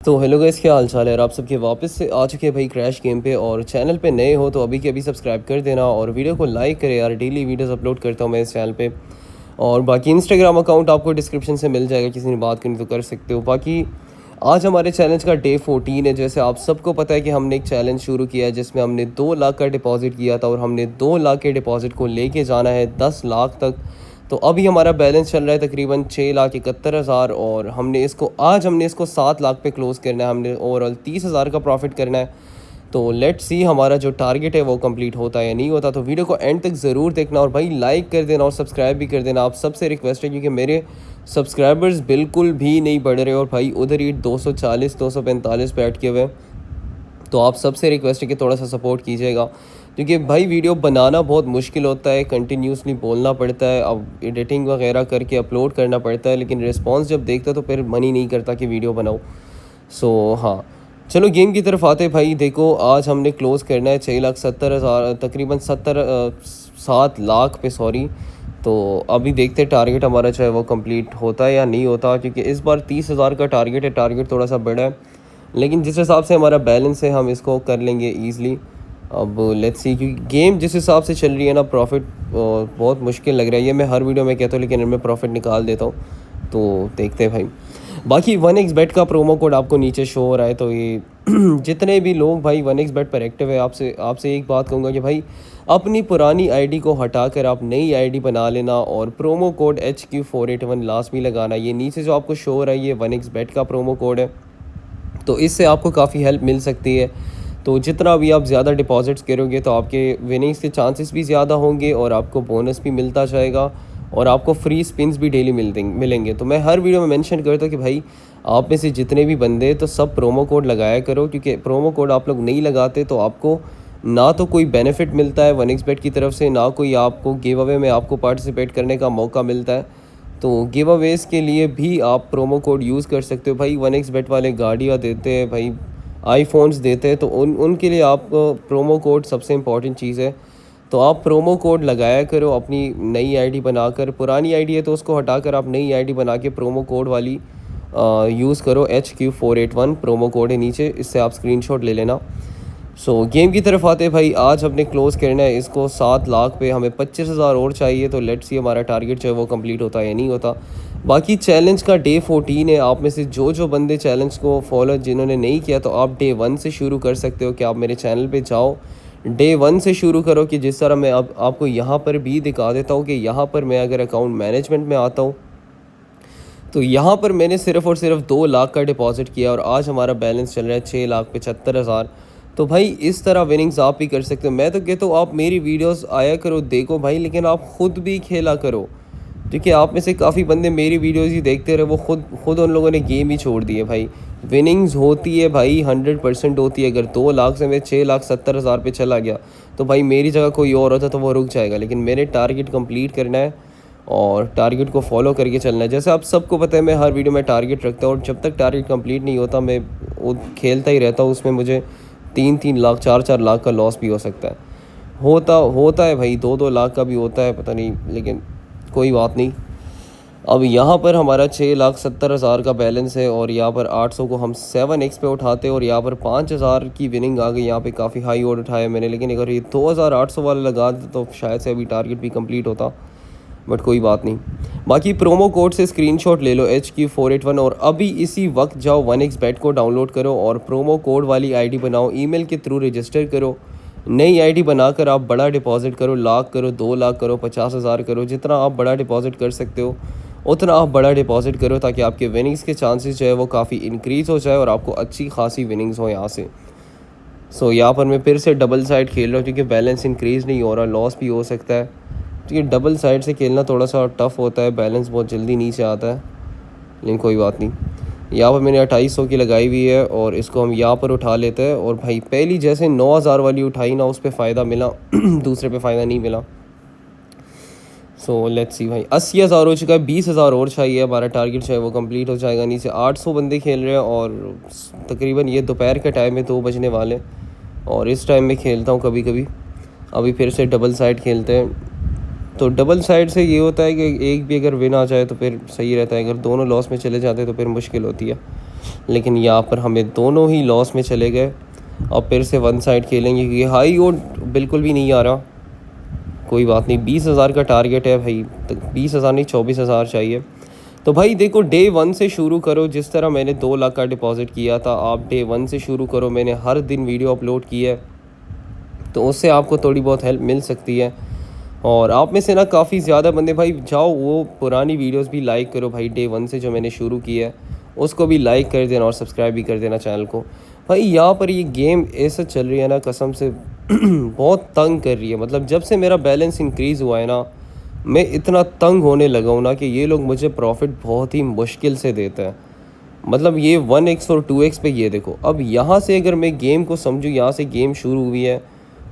तो hello guys, क्या हाल चाल है यार। आप सबके वापस से आ चुके हैं भाई क्रैश गेम पे। और चैनल पे नए हो तो अभी के अभी सब्सक्राइब कर देना और वीडियो को लाइक करें यार। डेली वीडियोस अपलोड करता हूँ मैं इस चैनल पे। और बाकी इंस्टाग्राम अकाउंट आपको डिस्क्रिप्शन से मिल जाएगा, किसी ने बात करनी तो कर सकते हो। बाकी आज हमारे चैलेंज का डे 14 है। जैसे आप सबको पता है कि हमने एक चैलेंज शुरू किया है जिसमें हमने 2 लाख का डिपॉजिट किया था और हमने 2 लाख के डिपॉजिट को लेके जाना है 10 लाख तक। तो अभी हमारा बैलेंस चल रहा है तकरीबन 6,71,000 और हमने इसको 7 लाख पे क्लोज़ करना है। हमने ओवरऑल 30,000 का प्रॉफिट करना है। तो लेट्स सी हमारा जो टारगेट है वो कंप्लीट होता है या नहीं होता। तो वीडियो को एंड तक ज़रूर देखना और भाई लाइक कर देना और सब्सक्राइब भी कर देना। आप सबसे रिक्वेस्ट है क्योंकि मेरे सब्सक्राइबर्स बिल्कुल भी नहीं बढ़ रहे और भाई उधर ही 240 245 पे अटके हुए हैं। तो आप सबसे रिक्वेस्ट है कि थोड़ा सा सपोर्ट कीजिएगा क्योंकि भाई वीडियो बनाना बहुत मुश्किल होता है, कंटिन्यूसली बोलना पड़ता है, अब एडिटिंग वगैरह करके अपलोड करना पड़ता है, लेकिन रिस्पांस जब देखता तो फिर मन ही नहीं करता कि वीडियो बनाऊँ। सो हाँ, चलो गेम की तरफ आते भाई। देखो आज हमने क्लोज़ करना है 6,70,000 तकरीबन 7 लाख पे, सॉरी। तो अभी देखते हैं टारगेट हमारा जो है वो कंप्लीट होता है या नहीं होता, क्योंकि इस बार 30,000 का टारगेट है। टारगेट थोड़ा सा बड़ा है लेकिन जिस हिसाब से हमारा बैलेंस है हम इसको कर लेंगे ईज़िली। अब लेट्स सी, क्योंकि गेम जिस हिसाब से चल रही है ना, प्रॉफिट बहुत मुश्किल लग रहा है। ये मैं हर वीडियो में कहता हूँ लेकिन इनमें प्रॉफिट निकाल देता हूँ। तो देखते हैं भाई। बाकी 1xbet का प्रोमो कोड आपको नीचे शो हो रहा है। तो ये जितने भी लोग भाई 1xbet पर एक्टिव है, आपसे एक बात कहूँगा कि भाई अपनी पुरानी आईडी को हटाकर आप नई आईडी बना लेना और प्रोमो कोड HQ481 लास्ट में लगाना। ये नीचे जो आपको शो हो रहा है ये 1xbet का प्रोमो कोड है। तो इससे आपको काफ़ी हेल्प मिल सकती है। तो जितना भी आप ज़्यादा डिपॉजिट्स करोगे तो आपके विनिंग्स के चांसेस भी ज़्यादा होंगे और आपको बोनस भी मिलता जाएगा और आपको फ्री स्पिन्स भी डेली मिलेंगे। तो मैं हर वीडियो में मेंशन करता हूँ कि भाई आप में से जितने भी बंदे तो सब प्रोमो कोड लगाया करो, क्योंकि प्रोमो कोड आप लोग नहीं लगाते तो आपको ना तो कोई बेनिफिट मिलता है 1xbet की तरफ से, ना कोई आपको गिव अवे में आपको पार्टिसिपेट करने का मौका मिलता है। तो गिव अवेज़ के लिए भी आप प्रोमो कोड यूज़ कर सकते हो भाई। 1xbet वाले गाड़ियाँ देते हैं भाई, आईफोन्स देते हैं, तो उनके लिए आप प्रोमो कोड सबसे इम्पॉर्टेंट चीज़ है। तो आप प्रोमो कोड लगाया करो अपनी नई आईडी बनाकर। पुरानी आईडी है तो उसको हटाकर आप नई आईडी बना के प्रोमो कोड वाली यूज़ करो। HQ481 प्रोमो कोड है नीचे, इससे आप स्क्रीनशॉट ले लेना। सो गेम की तरफ आते भाई। आज हमने क्लोज़ करना है इसको 7 लाख पे, हमें 25,000 और चाहिए। तो लेट्स सी हमारा टारगेट जो है वो कंप्लीट होता है या नहीं होता। बाकी चैलेंज का डे 14 है। आप में से जो बंदे चैलेंज को फॉलो जिन्होंने नहीं किया तो आप डे 1 से शुरू कर सकते हो कि आप मेरे चैनल पे जाओ, डे 1 से शुरू करो। कि जिस तरह मैं अब आपको यहाँ पर भी दिखा देता हूँ कि यहाँ पर मैं अगर अकाउंट मैनेजमेंट में आता हूँ तो यहाँ पर मैंने सिर्फ़ और सिर्फ 2 लाख का डिपॉजिट किया और आज हमारा बैलेंस चल रहा है 6,75,000। तो भाई इस तरह विनिंग्स आप भी कर सकते हो। मैं तो कहता हूँ आप मेरी वीडियोस आया करो, देखो भाई, लेकिन आप ख़ुद भी खेला करो, क्योंकि आप में से काफ़ी बंदे मेरी वीडियोस ही देखते रहे, वो खुद उन लोगों ने गेम ही छोड़ दी है भाई। विनिंग्स होती है भाई, 100% होती है। अगर 2 लाख से मैं 6,70,000 पे चला गया तो भाई मेरी जगह कोई और होता तो वो रुक जाएगा, लेकिन मेरे टारगेट कंप्लीट करना है और टारगेट को फॉलो करके चलना है। जैसे आप सबको पता है मैं हर वीडियो में टारगेट रखता हूँ और जब तक टारगेट कंप्लीट नहीं होता मैं वो खेलता ही रहता हूँ। उसमें मुझे 3-3 लाख 4-4 लाख का लॉस भी हो सकता है। होता है भाई, 2-2 लाख का भी होता है, पता नहीं, लेकिन कोई बात नहीं। अब यहाँ पर हमारा 6,70,000 का बैलेंस है और यहाँ पर 800 को हम 7x पे उठाते हैं और यहाँ पर 5,000 की विनिंग आ गई। यहाँ पे काफ़ी हाई ऑर्डर उठाया मैंने, लेकिन अगर ये 2,800 वाला लगा देता तो शायद से अभी टारगेट भी कंप्लीट होता, बट कोई बात नहीं। बाकी प्रोमो कोड से स्क्रीनशॉट ले लो HQ481 और अभी इसी वक्त जाओ 1xbet को डाउनलोड करो और प्रोमो कोड वाली आईडी बनाओ, ईमेल के थ्रू रजिस्टर करो। नई आईडी बनाकर आप बड़ा डिपॉजिट करो, लाख करो, 2 लाख करो, 50,000 करो, जितना आप बड़ा डिपॉजिट कर सकते हो उतना आप बड़ा डिपॉजिट करो, ताकि आपके विनिंग्स के चांसेस जो है वो काफ़ी इंक्रीज़ हो जाए और आपको अच्छी खासी विनिंग्स हो यहाँ से। सो यहाँ पर मैं फिर से डबल साइड खेल रहा हूँ क्योंकि बैलेंस इंक्रीज़ नहीं हो रहा, लॉस भी हो सकता है, क्योंकि डबल साइड से खेलना थोड़ा सा टफ़ होता है, बैलेंस बहुत जल्दी नीचे आता है, लेकिन कोई बात नहीं। यहाँ पर मैंने 2800 की लगाई हुई है और इसको हम यहाँ पर उठा लेते हैं। और भाई पहली जैसे 9,000 वाली उठाई ना, उस पर फ़ायदा मिला दूसरे पे फ़ायदा नहीं मिला। सो लेट्स सी भाई, 80,000 हो चुका है, 20,000 और चाहिए, हमारा टारगेट जो है वो कंप्लीट हो जाएगा। नीचे 800 बंदे खेल रहे हैं और तकरीबन ये दोपहर का टाइम है, 2 बजने वाले, और इस टाइम में खेलता हूँ कभी कभी। अभी फिर से डबल साइड खेलते हैं। तो डबल साइड से ये होता है कि एक भी अगर विन आ जाए तो फिर सही रहता है, अगर दोनों लॉस में चले जाते हैं तो फिर मुश्किल होती है। लेकिन यहाँ पर हमें दोनों ही लॉस में चले गए। अब फिर से वन साइड खेलेंगे क्योंकि हाई ओड बिल्कुल भी नहीं आ रहा। कोई बात नहीं, 20,000 का टारगेट है भाई, तो 20,000 नहीं 24,000 चाहिए। तो भाई देखो, डे 1 से शुरू करो। जिस तरह मैंने 2 लाख का डिपॉजिट किया था, आप डे 1 से शुरू करो। मैंने हर दिन वीडियो अपलोड की है, तो उससे आपको थोड़ी बहुत हेल्प मिल सकती है। और आप में से ना काफ़ी ज़्यादा बंदे भाई जाओ वो पुरानी वीडियोस भी लाइक करो भाई, डे 1 से जो मैंने शुरू की है उसको भी लाइक कर देना और सब्सक्राइब भी कर देना चैनल को। भाई यहाँ पर ये गेम ऐसा चल रही है ना, कसम से बहुत तंग कर रही है। मतलब जब से मेरा बैलेंस इंक्रीज़ हुआ है ना, मैं इतना तंग होने लगा हूँ ना कि ये लोग मुझे प्रॉफिट बहुत ही मुश्किल से देते हैं। मतलब ये 1x और 2x पे ये देखो। अब यहाँ से अगर मैं गेम को समझूँ, यहाँ से गेम शुरू हुई है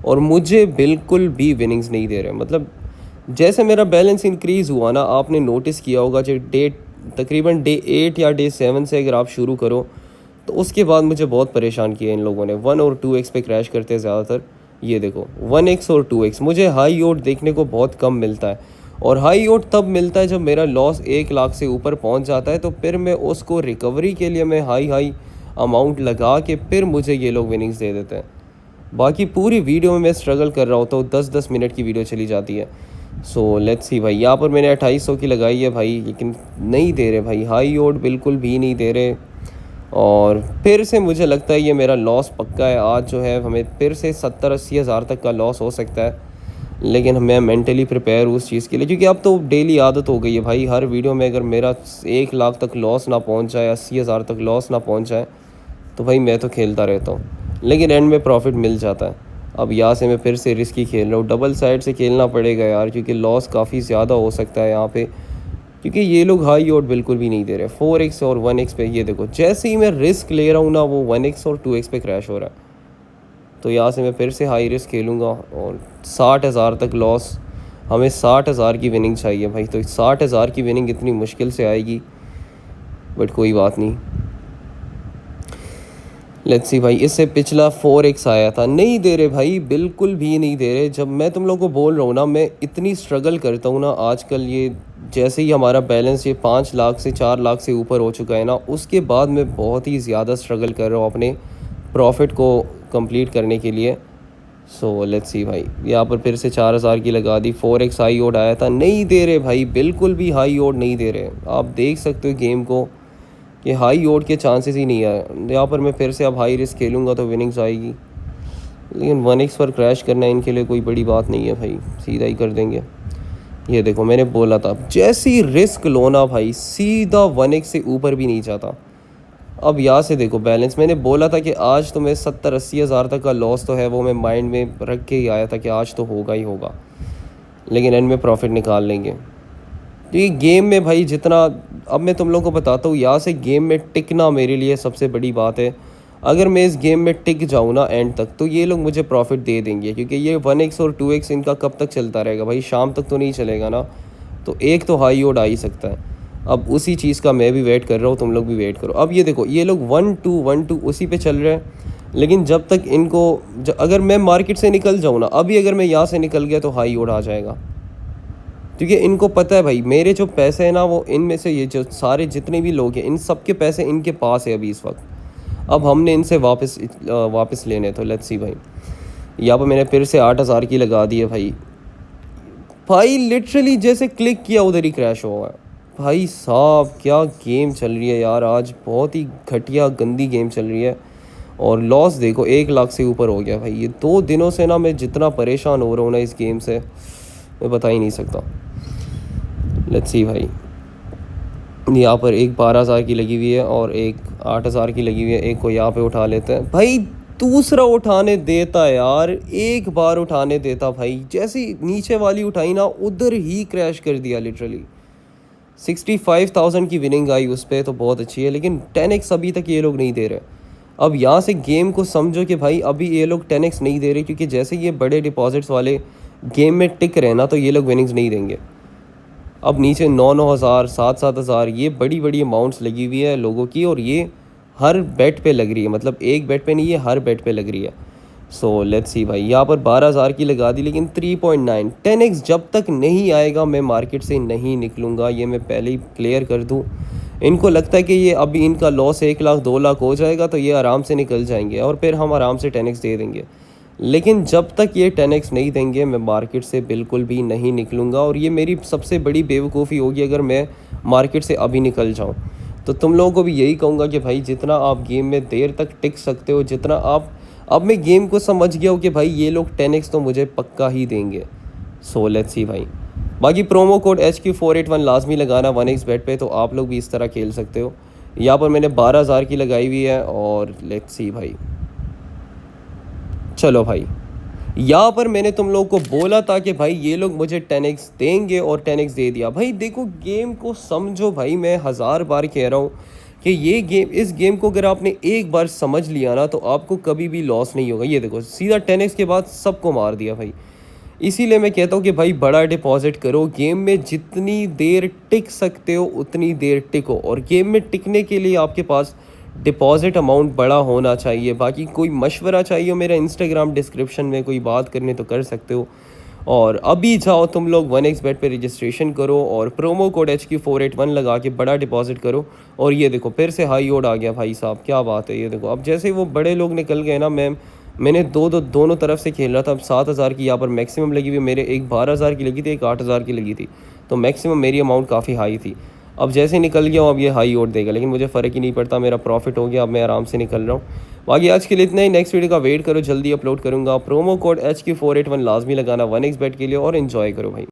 और मुझे बिल्कुल भी विनिंग्स नहीं दे रहे। मतलब जैसे मेरा बैलेंस इंक्रीज़ हुआ ना, आपने नोटिस किया होगा, जो तकरीबन डे 8 या डे 7 से अगर आप शुरू करो, तो उसके बाद मुझे बहुत परेशान किया इन लोगों ने। 1 और 2x पे क्रैश करते हैं ज़्यादातर। ये देखो 1x और 2x, मुझे हाई ओट देखने को बहुत कम मिलता है। और हाई ओट तब मिलता है जब मेरा लॉस 1 लाख से ऊपर पहुंच जाता है, तो फिर मैं उसको रिकवरी के लिए मैं हाई अमाउंट लगा के फिर मुझे ये लोग विनिंग्स दे देते हैं। बाकी पूरी वीडियो में मैं स्ट्रगल कर रहा होता हूँ, 10-10 मिनट की वीडियो चली जाती है। सो लेट्स सी भाई, यहाँ पर मैंने 2800 की लगाई है भाई, लेकिन नहीं दे रहे भाई, हाई ओट बिल्कुल भी नहीं दे रहे। और फिर से मुझे लगता है ये मेरा लॉस पक्का है। आज जो है हमें फिर से 70-80 हज़ार तक का लॉस हो सकता है, लेकिन मैं मेंटली प्रिपेयर हूँ उस चीज़ के लिए, क्योंकि अब तो डेली आदत हो गई है भाई। हर वीडियो में अगर मेरा 1 लाख तक लॉस ना पहुँच जाए, 80,000 तक लॉस ना पहुँच जाए, तो भाई मैं तो खेलता रहता हूँ, लेकिन एंड में प्रॉफिट मिल जाता है। अब यहाँ से मैं फिर से रिस्की खेल रहा हूँ, डबल साइड से खेलना पड़ेगा यार, क्योंकि लॉस काफ़ी ज़्यादा हो सकता है यहाँ पे, क्योंकि ये लोग हाई ओट बिल्कुल भी नहीं दे रहे। 4x और 1x पे ये देखो, जैसे ही मैं रिस्क ले रहा हूँ ना, वो 1x और 2x पे क्रैश हो रहा है। तो यहाँ से मैं फिर से हाई रिस्क खेलूँगा और 60,000 तक लॉस। हमें 60,000 की विनिंग चाहिए भाई, तो 60,000 की विनिंग इतनी मुश्किल से आएगी, बट कोई बात नहीं। लेट्स सी भाई, इससे पिछला 4x आया था, नहीं दे रहे भाई, बिल्कुल भी नहीं दे रहे। जब मैं तुम लोगों को बोल रहा हूँ ना, मैं इतनी स्ट्रगल करता हूँ ना आजकल, ये जैसे ही हमारा बैलेंस ये 5 लाख से 4 लाख से ऊपर हो चुका है ना, उसके बाद मैं बहुत ही ज़्यादा स्ट्रगल कर रहा हूँ अपने प्रॉफिट को कंप्लीट करने के लिए। सो लेट्स सी भाई, यहाँ पर फिर से 4,000 की लगा दी। 4x हाई ओड आया था, नहीं दे रहे भाई, बिल्कुल भी हाई ओड नहीं दे रहे। आप देख सकते हो गेम को कि हाई ओड के चांसेस ही नहीं है। यहाँ पर मैं फिर से अब हाई रिस्क खेलूँगा तो विनिंग्स आएगी, लेकिन 1x पर क्रैश करना इनके लिए कोई बड़ी बात नहीं है भाई, सीधा ही कर देंगे। ये देखो, मैंने बोला था जैसी रिस्क लो ना भाई, सीधा 1x से ऊपर भी नहीं जाता। अब यहाँ से देखो बैलेंस, मैंने बोला था कि आज तो मैं 70-80 हज़ार तक का लॉस तो है, वो मैं माइंड में रख के ही आया था कि आज तो होगा ही होगा, लेकिन एंड में प्रॉफिट निकाल लेंगे। तो ये गेम में भाई जितना, अब मैं तुम लोगों को बताता हूँ, यहाँ से गेम में टिकना मेरे लिए सबसे बड़ी बात है। अगर मैं इस गेम में टिक जाऊँ ना एंड तक, तो ये लोग मुझे प्रॉफिट दे देंगे, क्योंकि ये 1x और 2x इनका कब तक चलता रहेगा भाई, शाम तक तो नहीं चलेगा ना। तो एक तो हाई ओड आ ही सकता है। अब उसी चीज़ का मैं भी वेट कर रहा हूँ, तुम लोग भी वेट करो। अब ये देखो, ये लोग 1-2 उसी पे चल रहे हैं, लेकिन जब तक इनको अगर मैं मार्केट से निकल जाऊँ ना, अभी अगर मैं यहाँ से निकल गया तो हाई ओड आ जाएगा, क्योंकि इनको पता है भाई मेरे जो पैसे हैं ना, वो इनमें से ये जो सारे जितने भी लोग हैं, इन सब के पैसे इनके पास है अभी इस वक्त। अब हमने इनसे वापस लेने, तो लेट्स सी भाई, यहाँ पर मैंने फिर से 8,000 की लगा दी है भाई। भाई लिटरली जैसे क्लिक किया उधर ही क्रैश हुआ है। भाई साहब क्या गेम चल रही है यार, आज बहुत ही घटिया गंदी गेम चल रही है। और लॉस देखो 1 लाख से ऊपर हो गया भाई। ये 2 दिनों से ना मैं जितना परेशान हो रहा हूँ ना इस गेम से, मैं बता ही नहीं सकता। लेट्स सी भाई, यहाँ पर एक 12,000 की लगी हुई है और एक 8,000 की लगी हुई है। एक को यहाँ पे उठा लेते हैं भाई, दूसरा उठाने देता यार, एक बार उठाने देता भाई। जैसी नीचे वाली उठाई ना, उधर ही क्रैश कर दिया लिटरली। 65,000 की विनिंग आई उस पर, तो बहुत अच्छी है, लेकिन 10x अभी तक ये लोग नहीं दे रहे। अब यहाँ से गेम को समझो कि भाई अभी ये लोग 10x नहीं दे रहे, क्योंकि जैसे ये बड़े डिपॉजिट्स वाले गेम में टिक रहे ना, तो ये लोग विनिंग्स नहीं देंगे। अब नीचे 9-9 हज़ार 7-7 हज़ार ये बड़ी बड़ी अमाउंट्स लगी हुई है लोगों की, और ये हर बेट पे लग रही है। मतलब एक बेट पे नहीं, ये हर बेट पे लग रही है। सो लेट्स सी भाई, यहाँ पर 12,000 की लगा दी, लेकिन 3.9 10x जब तक नहीं आएगा मैं मार्केट से नहीं निकलूँगा, ये मैं पहले ही क्लियर कर दूँ। इनको लगता है कि ये अभी इनका लॉस 1 लाख 2 लाख हो जाएगा तो ये आराम से निकल जाएंगे और फिर हम आराम से 10x दे देंगे। लेकिन जब तक ये 10x नहीं देंगे मैं मार्केट से बिल्कुल भी नहीं निकलूँगा, और ये मेरी सबसे बड़ी बेवकूफ़ी होगी अगर मैं मार्केट से अभी निकल जाऊँ। तो तुम लोगों को भी यही कहूँगा कि भाई जितना आप गेम में देर तक टिक सकते हो, जितना आप, अब मैं गेम को समझ गया हूँ कि भाई ये लोग 10x तो मुझे पक्का ही देंगे। सो लेट्स सी भाई। बाकी प्रोमो कोड HQ481 लाजमी लगाना 1x बेट पे, तो आप लोग भी इस तरह खेल सकते हो। यहाँ पर मैंने 12,000 की लगाई हुई है और लेट्स सी भाई। चलो भाई, यहाँ पर मैंने तुम लोग को बोला था कि भाई ये लोग मुझे 10x देंगे और 10x दे दिया। भाई देखो गेम को समझो भाई, मैं 1000 बार कह रहा हूँ कि ये गेम, इस गेम को अगर आपने एक बार समझ लिया ना तो आपको कभी भी लॉस नहीं होगा। ये देखो सीधा 10x के बाद सबको मार दिया भाई। इसीलिए मैं कहता हूँ कि भाई बड़ा डिपॉजिट करो, गेम में जितनी देर टिक सकते हो उतनी देर टिको, और गेम में टिकने के लिए आपके पास डिपॉजिट अमाउंट बड़ा होना चाहिए। बाकी कोई मशवरा चाहिए मेरा इंस्टाग्राम डिस्क्रिप्शन में, कोई बात करने तो कर सकते हो। और अभी जाओ तुम लोग 1x बेट पे रजिस्ट्रेशन करो और प्रोमो कोड HQ481 लगा के बड़ा डिपॉजिट करो। और ये देखो फिर से हाई ओड आ गया भाई साहब, क्या बात है। ये देखो अब जैसे वो बड़े लोग निकल गए ना, मैंने दोनों तरफ से खेल रहा था। अब 7,000 की यहाँ पर मैक्सिमम लगी हुई, मेरे एक 12,000 की लगी थी, एक 8,000 की लगी थी, तो मैक्सिमम मेरी अमाउंट काफ़ी हाई थी। अब जैसे निकल गया हूँ अब ये हाई ओट देगा, लेकिन मुझे फ़र्क ही नहीं पड़ता, मेरा प्रॉफिट हो गया, अब मैं आराम से निकल रहा हूँ। बाकी आज के लिए इतना ही, नेक्स्ट वीडियो का वेट करो, जल्दी अपलोड करूँगा। प्रोमो कोड HQ481 लाजमी लगाना 1x बेट के लिए और इन्जॉय करो भाई।